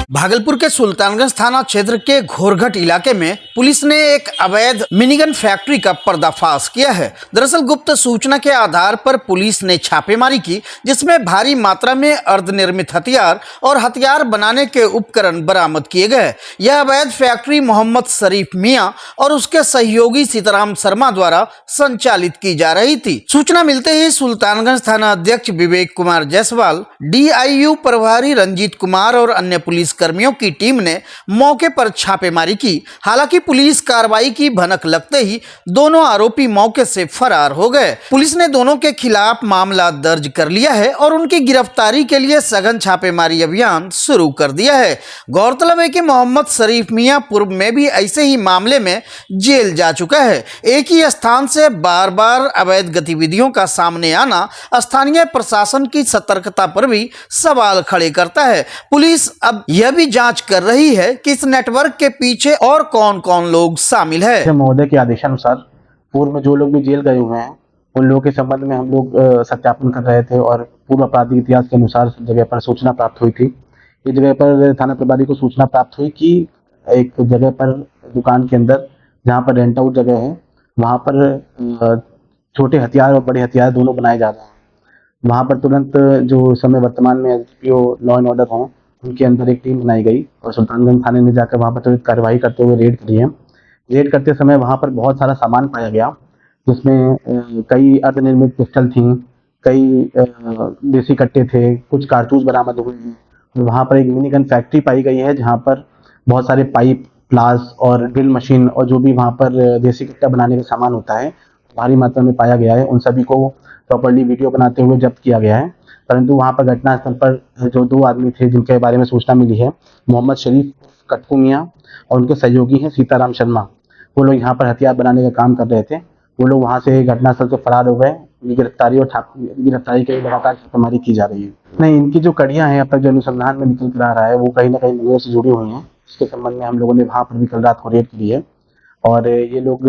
भागलपुर के सुल्तानगंज थाना क्षेत्र के घोरघट इलाके में पुलिस ने एक अवैध मिनीगन फैक्ट्री का पर्दाफाश किया है। दरअसल गुप्त सूचना के आधार पर पुलिस ने छापेमारी की, जिसमें भारी मात्रा में अर्धनिर्मित हथियार और हथियार बनाने के उपकरण बरामद किए गए। यह अवैध फैक्ट्री मोहम्मद शरीफ मियां और उसके सहयोगी सीताराम शर्मा द्वारा संचालित की जा रही थी। सूचना मिलते ही सुल्तानगंज थाना अध्यक्ष विवेक कुमार जायसवाल, DIU प्रभारी रंजीत कुमार और अन्य पुलिस कर्मियों की टीम ने मौके पर छापेमारी की। हालांकि पुलिस कार्रवाई की भनक लगते ही दोनों आरोपी मौके से फरार हो गए। पुलिस ने दोनों के खिलाफ मामला दर्ज कर लिया है और उनकी गिरफ्तारी के लिए सघन छापेमारी अभियान शुरू कर दिया है। गौरतलब है कि मोहम्मद शरीफ मियां पूर्व में भी ऐसे ही मामले में जेल जा चुका है। एक ही स्थान से बार बार अवैध गतिविधियों का सामने आना स्थानीय प्रशासन की सतर्कता पर भी सवाल खड़े करता है। पुलिस अब यह भी जांच कर रही है कि इस नेटवर्क के पीछे और कौन कौन लोग शामिल है। महोदय के आदेशानुसार पूर्व में जो लोग भी जेल गए हुए हैं उन लोगों के संबंध में हम लोग सत्यापन कर रहे थे और पूर्व आपराधिक इतिहास के अनुसार जगह पर सूचना प्राप्त हुई थी। इस जगह पर थाना प्रभारी को सूचना प्राप्त हुई कि एक जगह पर दुकान के अंदर जहाँ पर रेंट आउट जगह है वहाँ पर छोटे हथियार और बड़े हथियार दोनों बनाए जा रहे हैं। वहाँ पर तुरंत जो समय वर्तमान में SDPO लॉ एंड ऑर्डर हों उनके अंदर एक टीम बनाई गई और सुल्तानगंज थाने में जाकर वहाँ पर तुरंत कार्रवाई करते हुए रेड करी है। रेड करते समय वहाँ पर बहुत सारा सामान पाया गया, जिसमें कई अर्धनिर्मित पिस्टल थी, कई देसी कट्टे थे, कुछ कारतूस बरामद हुए हैं। वहाँ पर एक मिनीगन फैक्ट्री पाई गई है जहाँ पर बहुत सारे पाइप, प्लास और ड्रिल मशीन और जो भी वहाँ पर देसी कट्टा बनाने का सामान होता है भारी मात्रा में पाया गया है। उन सभी को प्रॉपर्ली वीडियो बनाते हुए जब्त किया गया है। परंतु वहाँ पर घटनास्थल पर जो दो आदमी थे जिनके बारे में सूचना मिली है, मोहम्मद शरीफ कट्टू मियाँ और उनके सहयोगी हैं सीताराम शर्मा, वो लोग यहाँ पर हथियार बनाने का काम कर रहे थे। वो लोग वहाँ से घटनास्थल से फरार हो गए। गिरफ्तारी के लिए लगातार छापेमारी की जा रही है। नहीं, इनकी जो कड़ियाँ हैं अब तक जो अनुसंधान में निकल कर आ रहा है वो कहीं ना कहीं लोगों से जुड़ी हुई हैं। इसके संबंध में हम लोगों ने वहाँ पर भी कल रात को रेड की है और ये लोग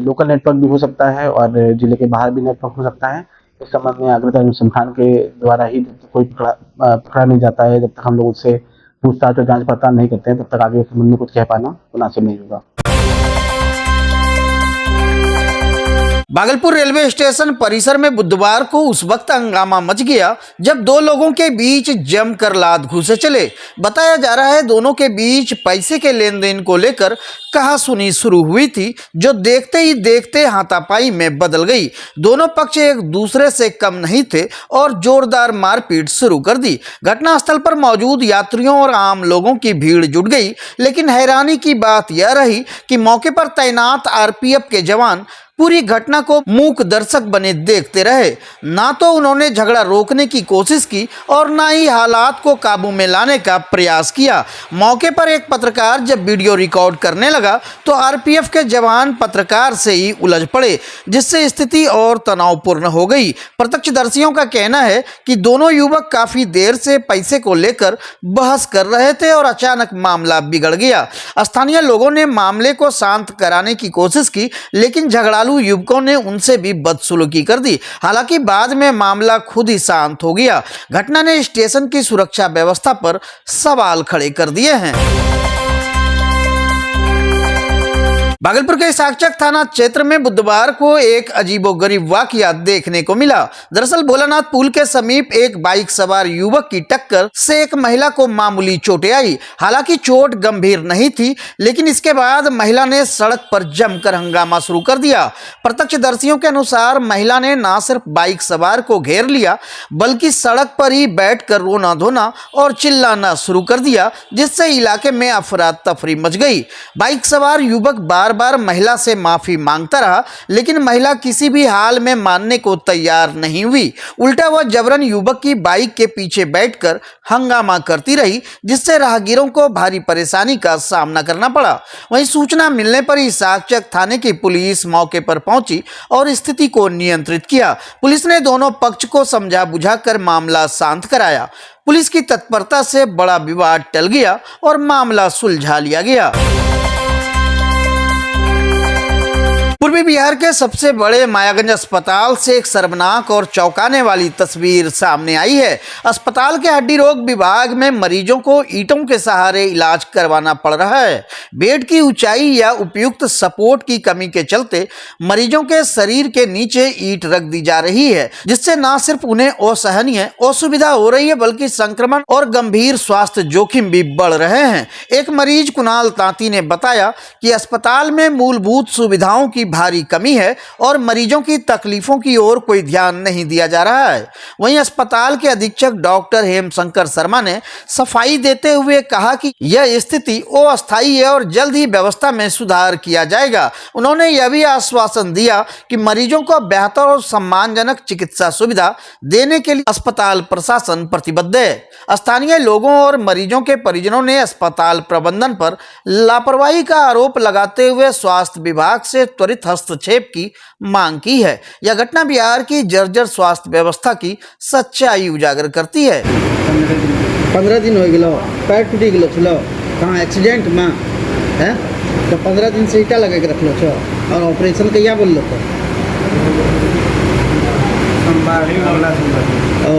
लोकल नेटवर्क भी हो सकता है और जिले के बाहर भी नेटवर्क हो सकता है। इस संबंध में अग्रतर अनुसंधान के द्वारा ही जब तक कोई पकड़ा नहीं जाता है, जब तक हम लोग उससे पूछताछ और जांच पड़ताल नहीं करते हैं, तब तक आगे इस संबंध में कुछ कह पाना मुनासिब नहीं होगा। भागलपुर रेलवे स्टेशन परिसर में बुधवार को उस वक्त हंगामा मच गया जब दो लोगों के बीच जमकर लात घूंसे चले। बताया जा रहा है दोनों के बीच पैसे के लेन देन को लेकर कहासुनी शुरू हुई थी, जो देखते ही देखते हाथापाई में बदल गई। दोनों पक्ष एक दूसरे से कम नहीं थे और जोरदार मारपीट शुरू कर दी। घटनास्थल पर मौजूद यात्रियों और आम लोगों की भीड़ जुट गई, लेकिन हैरानी की बात यह रही कि मौके पर तैनात RPF के जवान पूरी घटना को मूक दर्शक बने देखते रहे। ना तो उन्होंने झगड़ा रोकने की कोशिश की और ना ही हालात को काबू में लाने का प्रयास किया। मौके पर एक पत्रकार जब वीडियो रिकॉर्ड करने लगा तो RPF के जवान पत्रकार से ही उलझ पड़े, जिससे स्थिति और तनावपूर्ण हो गई। प्रत्यक्षदर्शियों का कहना है कि दोनों युवक काफी देर से पैसे को लेकर बहस कर रहे थे और अचानक मामला बिगड़ गया। स्थानीय लोगों ने मामले को शांत कराने की कोशिश की, लेकिन झगड़ालू युवकों ने उनसे भी बदसलूकी कर दी। हालांकि बाद में मामला खुद ही शांत हो गया। घटना ने स्टेशन की सुरक्षा व्यवस्था पर सवाल खड़े कर दिए हैं। भागलपुर के साक्षक थाना क्षेत्र में बुधवार को एक अजीबोगरीब वाकया देखने को मिला। दरअसल भोलानाथ पुल के समीप एक बाइक सवार युवक की टक्कर से एक महिला को मामूली चोटें आई। हालांकि चोट गंभीर नहीं थी, लेकिन इसके बाद महिला ने सड़क पर जमकर हंगामा शुरू कर दिया। प्रत्यक्षदर्शियों के अनुसार महिला ने न सिर्फ बाइक सवार को घेर लिया, बल्कि सड़क पर ही बैठकर रोना धोना और चिल्लाना शुरू कर दिया, जिससे इलाके में अफरा तफरी मच गई। बाइक सवार युवक बार बार महिला से माफी मांगता रहा, लेकिन महिला किसी भी हाल में मानने को तैयार नहीं हुई। उल्टा वह जबरन युवक की बाइक के पीछे बैठकर हंगामा करती रही, जिससे राहगीरों को भारी परेशानी का सामना करना पड़ा। वहीं सूचना मिलने पर ही साक्षक थाने की पुलिस मौके पर पहुंची और स्थिति को नियंत्रित किया। पुलिस ने दोनों पक्ष को समझा बुझाकर मामला शांत कराया। पुलिस की तत्परता से बड़ा विवाद टल गया और मामला सुलझा लिया गया। पूर्वी बिहार के सबसे बड़े मायागंज अस्पताल से एक शर्मनाक और चौंकाने वाली तस्वीर सामने आई है। अस्पताल के हड्डी रोग विभाग में मरीजों को ईंटों के सहारे इलाज करवाना पड़ रहा है। बेड की ऊंचाई या उपयुक्त सपोर्ट की कमी के चलते मरीजों के शरीर के नीचे ईंट रख दी जा रही है, जिससे न सिर्फ उन्हें असहनीय असुविधा हो रही है बल्कि संक्रमण और गंभीर स्वास्थ्य जोखिम भी बढ़ रहे हैं। एक मरीज कुणाल तांती ने बताया कि अस्पताल में मूलभूत सुविधाओं की भारी कमी है और मरीजों की तकलीफों की ओर कोई ध्यान नहीं दिया जा रहा है। वहीं अस्पताल के अधीक्षक डॉक्टर हेमशंकर शर्मा ने सफाई देते हुए कहा कि यह स्थिति अस्थायी है और जल्द ही व्यवस्था में सुधार किया जाएगा। उन्होंने यह भी आश्वासन दिया कि मरीजों को बेहतर और सम्मानजनक चिकित्सा सुविधा देने के लिए अस्पताल प्रशासन प्रतिबद्ध है। स्थानीय लोगों और मरीजों के परिजनों ने अस्पताल प्रबंधन पर लापरवाही का आरोप लगाते हुए स्वास्थ्य विभाग से त्वरित हस्तक्षेप की मांग की है। यह घटना बिहार की जर्जर स्वास्थ्य व्यवस्था की सच्चाई उजागर करती है। 15 दिन हो गलो, पैर टूटी गलो छलो, कहाँ एक्सीडेंट में है तो 15 दिन से ईटा लगे के रखलो छो और ऑपरेशन कहिया बोललो तो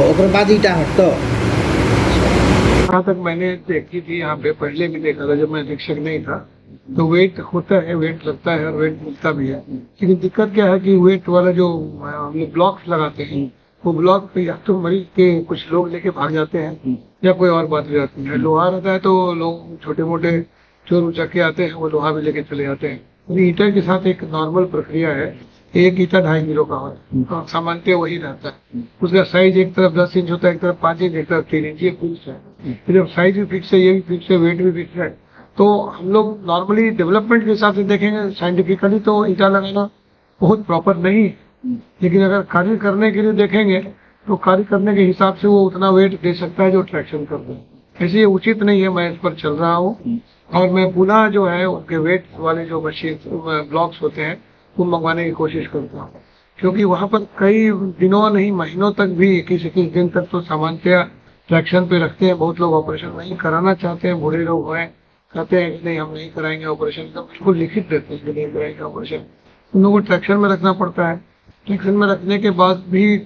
ओकर बाद ईटा हटतो। जहाँ तक मैंने देखी थी यहाँ पे, पहले भी देखा था जब मैं अधीक्षक नहीं था, तो वेट होता है, वेट लगता है और वेट मिलता भी है। लेकिन दिक्कत क्या है कि वेट वाला जो हम लोग ब्लॉक्स लगाते हैं, वो ब्लॉक पे या तो मरीज के कुछ लोग लेके भाग जाते हैं या कोई और बात हो जाती है। लोहा रहता है तो लोग छोटे मोटे चोर उचक्के आते हैं, वो लोहा भी लेके चले जाते हैं। ईटा के साथ एक नॉर्मल प्रक्रिया है, एक ईटा 2.5 किलो का होता है, सामान्य वही रहता है। उसका साइज एक तरफ 10 इंच होता है, एक तरफ 5 इंच, एक तरफ 3 इंच, ये फिक्स है। फिर साइज भी फिक्स है, ये भी फिक्स है, वेट भी फिक्स है। तो हम लोग नॉर्मली डेवलपमेंट के हिसाब से देखेंगे साइंटिफिकली तो ईटा लगाना बहुत प्रॉपर नहीं है, लेकिन अगर कार्य करने के लिए देखेंगे तो कार्य करने के हिसाब से वो उतना वेट दे सकता है जो ट्रैक्शन कर दे। ऐसे ये उचित नहीं है, मैं इस पर चल रहा हूँ और मैं पुनः जो है उनके वेट वाले जो मशीन ब्लॉक्स होते हैं वो मंगवाने की कोशिश करता हूँ, क्योंकि वहाँ पर कई दिनों नहीं महीनों तक भी 21 दिन तक तो सामान्यतया ट्रैक्शन पे रखते हैं। बहुत लोग ऑपरेशन नहीं कराना चाहते हैं, बूढ़े लोग हैं, कहते हैं कि नहीं हम नहीं कराएंगे ऑपरेशन, तो उसको लिखित देते हैं कि नहीं कराएंगे ऑपरेशन। उन लोगों को ट्रैक्शन में रखना पड़ता है, ट्रैक्शन में रखने के बाद भी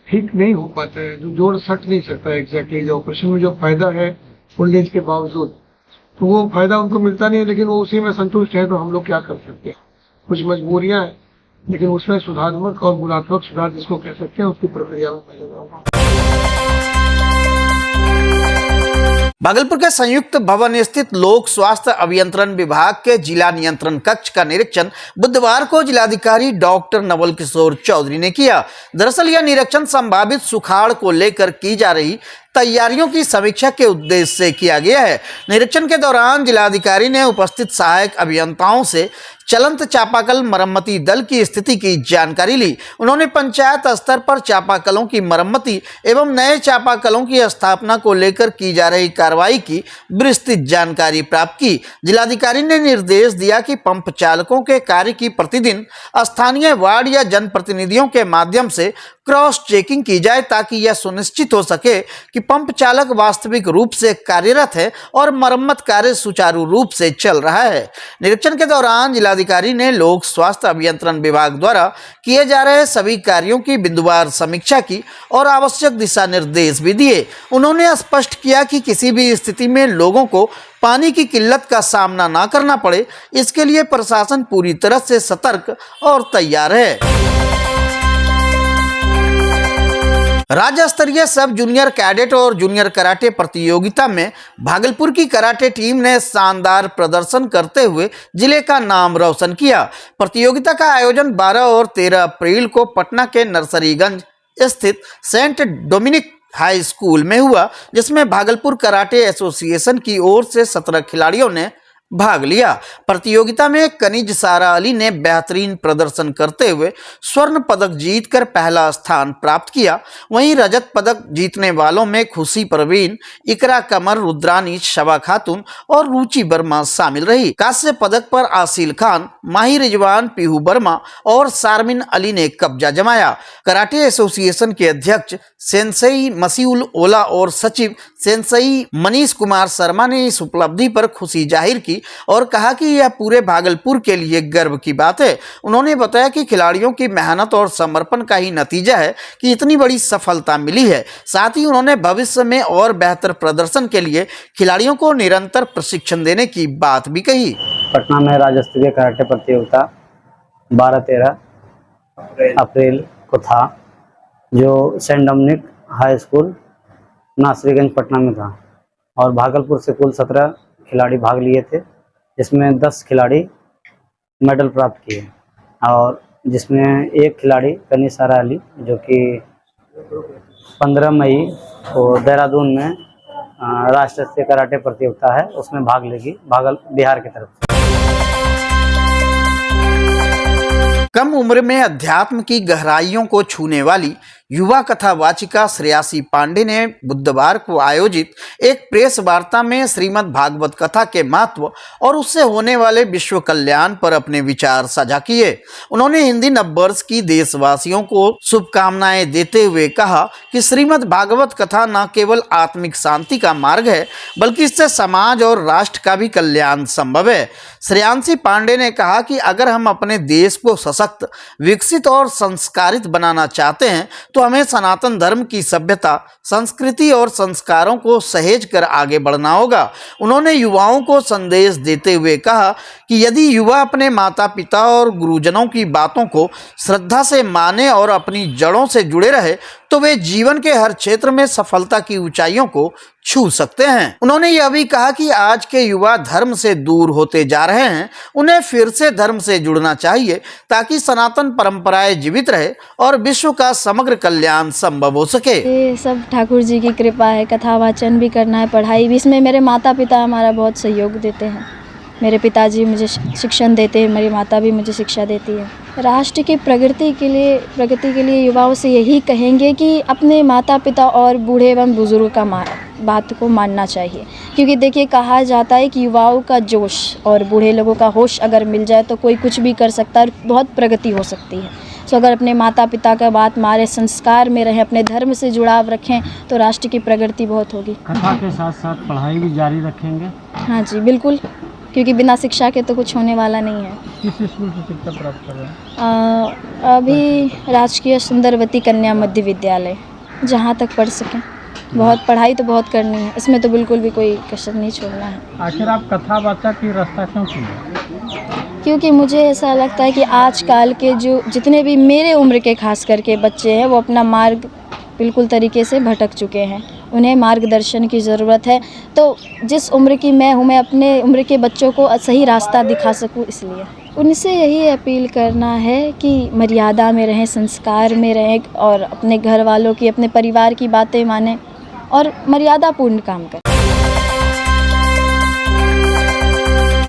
ठीक नहीं हो पाता है, जो जोड़ सट नहीं सकता है एग्जैक्टली। जो ऑपरेशन में जो फायदा है ओल्ड एज के बावजूद, तो वो फायदा उनको मिलता नहीं है, लेकिन वो उसी में संतुष्ट है। तो हम लोग क्या कर सकते हैं, कुछ मजबूरियां हैं, लेकिन उसमें सुधारात्मक और गुणात्मक सुधार जिसको कह सकते हैं उसकी प्रक्रिया में मैं लगा हूँ। भागलपुर के संयुक्त भवन स्थित लोक स्वास्थ्य अभियंत्रण विभाग के जिला नियंत्रण कक्ष का निरीक्षण बुधवार को जिलाधिकारी डॉक्टर नवल किशोर चौधरी ने किया। दरअसल यह निरीक्षण संभावित सुखाड़ को लेकर की जा रही तैयारियों की समीक्षा के उद्देश्य से किया गया है। निरीक्षण के दौरान जिलाधिकारी ने उपस्थित सहायक अभियंताओं से चलंत चापाकल मरम्मती दल की स्थिति की जानकारी ली। उन्होंने पंचायत स्तर पर चापाकलों की मरम्मती एवं नए चापाकलों की स्थापना को लेकर की जा रही कार्रवाई की विस्तृत जानकारी प्राप्त की। जिलाधिकारी ने निर्देश दिया कि पंप चालकों के कार्य की प्रतिदिन स्थानीय वार्ड या जनप्रतिनिधियों के माध्यम से क्रॉस चेकिंग की जाए, ताकि यह सुनिश्चित हो सके कि पंप चालक वास्तविक रूप से कार्यरत है और मरम्मत कार्य सुचारू रूप से चल रहा है। निरीक्षण के दौरान जिलाधिकारी ने लोक स्वास्थ्य अभियंत्रण विभाग द्वारा किए जा रहे सभी कार्यों की बिंदुवार समीक्षा की और आवश्यक दिशा निर्देश भी दिए। उन्होंने स्पष्ट किया कि किसी भी स्थिति में लोगों को पानी की किल्लत का सामना न करना पड़े, इसके लिए प्रशासन पूरी तरह से सतर्क और तैयार है। राज्य स्तरीय सब जूनियर कैडेट और जूनियर कराटे प्रतियोगिता में भागलपुर की कराटे टीम ने शानदार प्रदर्शन करते हुए जिले का नाम रोशन किया। प्रतियोगिता का आयोजन 12 और 13 अप्रैल को पटना के नरसरीगंज स्थित सेंट डोमिनिक हाई स्कूल में हुआ, जिसमें भागलपुर कराटे एसोसिएशन की ओर से 17 खिलाड़ियों ने भाग लिया। प्रतियोगिता में कनिज सारा अली ने बेहतरीन प्रदर्शन करते हुए स्वर्ण पदक जीतकर पहला स्थान प्राप्त किया। वहीं रजत पदक जीतने वालों में खुशी परवीन, इकरा कमर, रुद्रानी, शबा खातून और रुचि वर्मा शामिल रही। कांस्य पदक पर आसिल खान, माही रिजवान, पीहू वर्मा और शारमिन अली ने कब्जा जमाया। कराटे एसोसिएशन के अध्यक्ष सेंसई मसीउल ओला और सचिव सेंसई मनीष कुमार शर्मा ने इस उपलब्धि पर खुशी जाहिर की की और कहा कि यह पूरे भागलपुर के लिए गर्व की बात है। उन्होंने बताया कि खिलाड़ियों की मेहनत और समर्पण का ही नतीजा है कि इतनी बड़ी सफलता मिली है। साथ ही उन्होंने भविष्य में और बेहतर प्रदर्शन के लिए खिलाड़ियों को निरंतर प्रशिक्षण देने की बात भी कही। पटना में राज्य स्तरीय कराटे प्रतियोगिता 12-13 अप्रैल को था, जो saint Dominic high school Nasriganj Patna में था और भागलपुर से कुल 17 खिलाड़ी भाग लिए थे, जिसमें 10 खिलाड़ी मेडल प्राप्त किए और जिसमें एक खिलाड़ी कनिसारा अली जो कि 15 मई को देहरादून में राष्ट्रीय कराटे प्रतियोगिता है उसमें भाग लेगी बिहार की तरफ से। कम उम्र में अध्यात्म की गहराइयों को छूने वाली युवा कथावाचिका श्रेयासी पांडे ने बुधवार को आयोजित एक प्रेस वार्ता में श्रीमद् भागवत कथा के महत्व और उससे होने वाले विश्व कल्याण पर अपने विचार साझा किए। उन्होंने हिंदी नववर्ष की देशवासियों को शुभकामनाएं देते हुए कहा कि श्रीमद् भागवत कथा न केवल आत्मिक शांति का मार्ग है बल्कि इससे समाज और राष्ट्र का भी कल्याण संभव है। श्रेयांशी पांडे ने कहा कि अगर हम अपने देश को सशक्त, विकसित और संस्कारित बनाना चाहते हैं तो हमें सनातन धर्म की सभ्यता, संस्कृति और संस्कारों को सहेज कर आगे बढ़ना होगा। उन्होंने युवाओं को संदेश देते हुए कहा कि यदि युवा अपने माता पिता और गुरुजनों की बातों को श्रद्धा से माने और अपनी जड़ों से जुड़े रहे तो वे जीवन के हर क्षेत्र में सफलता की ऊंचाइयों को छू सकते हैं। उन्होंने यह भी कहा कि आज के युवा धर्म से दूर होते जा रहे हैं, उन्हें फिर से धर्म से जुड़ना चाहिए ताकि सनातन परंपराएं जीवित रहे और विश्व का समग्र कल्याण संभव हो सके। ये सब ठाकुर जी की कृपा है, कथा वाचन भी करना है, पढ़ाई भी। इसमें मेरे माता पिता हमारा बहुत सहयोग देते हैं। मेरे पिताजी मुझे शिक्षण देते हैं, मेरी माता भी मुझे शिक्षा देती है। राष्ट्र की प्रगति के लिए युवाओं से यही कहेंगे कि अपने माता पिता और बूढ़े एवं बुजुर्ग का बात को मानना चाहिए, क्योंकि देखिए कहा जाता है कि युवाओं का जोश और बूढ़े लोगों का होश अगर मिल जाए तो कोई कुछ भी कर सकता है और बहुत प्रगति हो सकती है। तो अगर अपने माता पिता का बात मारे, संस्कार में रहें, अपने धर्म से जुड़ाव रखें तो राष्ट्र की प्रगति बहुत होगी। कथा के साथ साथ पढ़ाई भी जारी रखेंगे? हाँ जी बिल्कुल, क्योंकि बिना शिक्षा के तो कुछ होने वाला नहीं है। किस स्कूल से शिक्षा प्राप्त कर रहे हैं? अभी राजकीय सुंदरवती कन्या मध्य विद्यालय, जहाँ तक पढ़ सकें। बहुत पढ़ाई तो बहुत करनी है, इसमें तो बिल्कुल भी कोई कसर नहीं छोड़ना है। आखिर आप कथावाचक की रास्ता क्यों चुने? क्योंकि मुझे ऐसा लगता है कि आजकल के जो जितने भी मेरे उम्र के खास करके बच्चे हैं वो अपना मार्ग बिल्कुल तरीके से भटक चुके हैं, उन्हें मार्गदर्शन की ज़रूरत है। तो जिस उम्र की मैं हूँ, मैं अपने उम्र के बच्चों को सही रास्ता दिखा सकूँ, इसलिए उनसे यही अपील करना है कि मर्यादा में रहें, संस्कार में रहें और अपने घर वालों की, अपने परिवार की बातें मानें और मर्यादापूर्ण काम करें।